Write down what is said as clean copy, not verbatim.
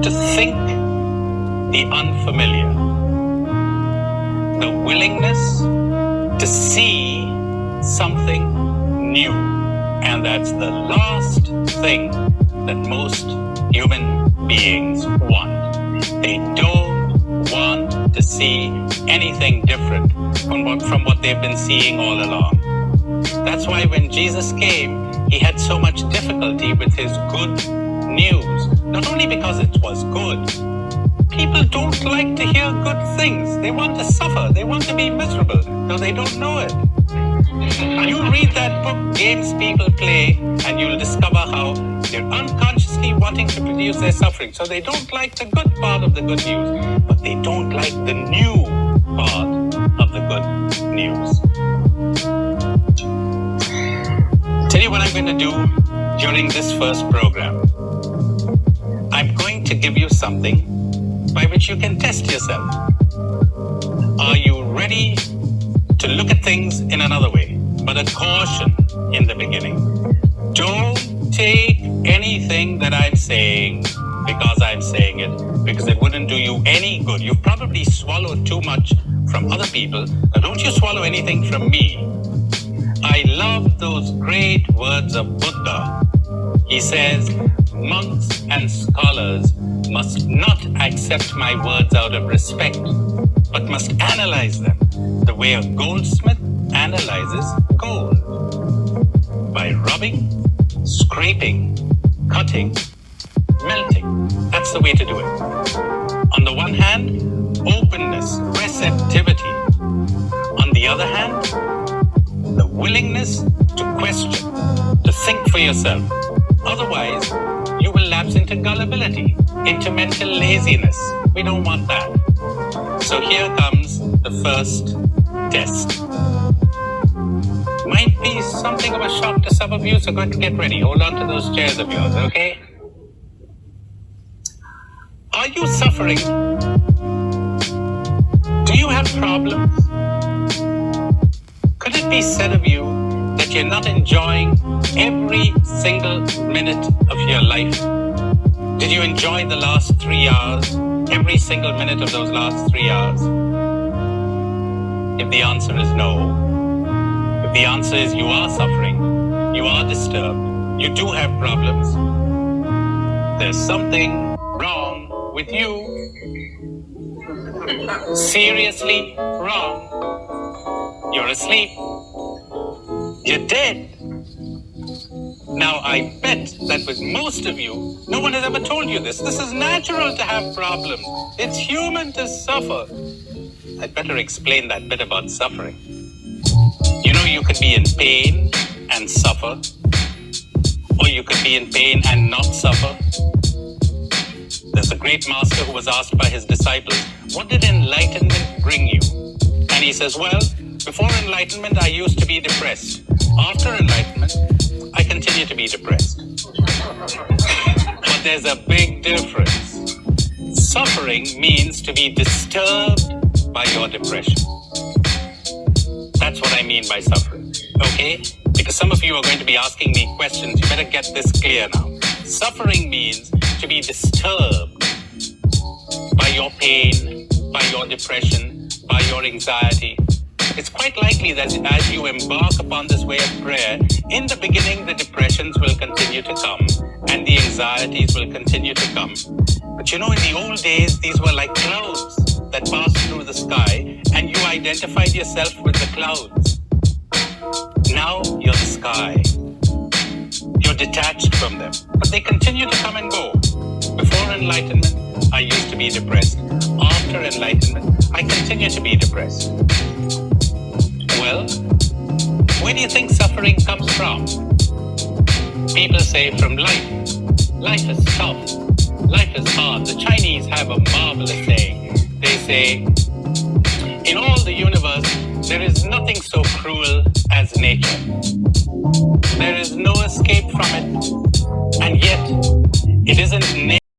to think the unfamiliar, the willingness to see something new. And that's the last thing that most human beings want. They don't want to see anything different from what they've been seeing all along. That's why when Jesus came, he had so much difficulty with his good news. Not only because it was good. People don't like to hear good things. They want to suffer. They want to be miserable, though they don't know it. You read that book, Games People Play, and you'll discover how they're unconsciously wanting to produce their suffering. So they don't like the good part of the good news, but they don't like the new part of the good news. Tell you what I'm going to do during this first program. I'm going to give you something by which you can test yourself. Are you ready to look at things in another way? But a caution in the beginning. Don't take anything that I'm saying because I'm saying it, because it wouldn't do you any good. You've probably swallowed too much from other people, but don't you swallow anything from me. I love those great words of Buddha. He says, monks and scholars must not accept my words out of respect, but must analyze them the way a goldsmith analyzes gold. By rubbing, scraping, cutting, melting. That's the way to do it. On the one hand, openness, receptivity. On the other hand, the willingness to question, to think for yourself. Otherwise, you will lapse into gullibility, into mental laziness. We don't want that. So here comes the first test. Might be something of a shock to some of you, so get ready. Hold on to those chairs of yours, okay? Are you suffering? Do you have problems? Could it be said of you that you're not enjoying every single minute of your life? Did you enjoy the last 3 hours? Every single minute of those last 3 hours? If the answer is no, if the answer is you are suffering, you are disturbed, you do have problems, there's something wrong with you. Seriously wrong. You're asleep. You're dead. Now, I bet that with most of you, no one has ever told you this. This is natural to have problems. It's human to suffer. I'd better explain that bit about suffering. You know, you could be in pain and suffer, or you could be in pain and not suffer. There's a great master who was asked by his disciples, what did enlightenment bring you? And he says, well, before enlightenment, I used to be depressed. After enlightenment, I continue to be depressed. But there's a big difference. Suffering means to be disturbed by your depression. That's what I mean by suffering, okay? Because some of you are going to be asking me questions. You better get this clear now. Suffering means to be disturbed by your pain, by your depression, by your anxiety. It's quite likely that as you embark upon this way of prayer, in the beginning the depressions will continue to come and the anxieties will continue to come. But you know, in the old days, these were like clouds that passed through the sky and you identified yourself with the clouds. Now you're the sky. You're detached from them, but they continue to come and go. Before enlightenment, I used to be depressed. After enlightenment, I continue to be depressed. Well, where do you think suffering comes from? People say from life. Life is tough. Life is hard. The Chinese have a marvelous saying. They say, in all the universe, there is nothing so cruel as nature. There is no escape from it. And yet, it isn't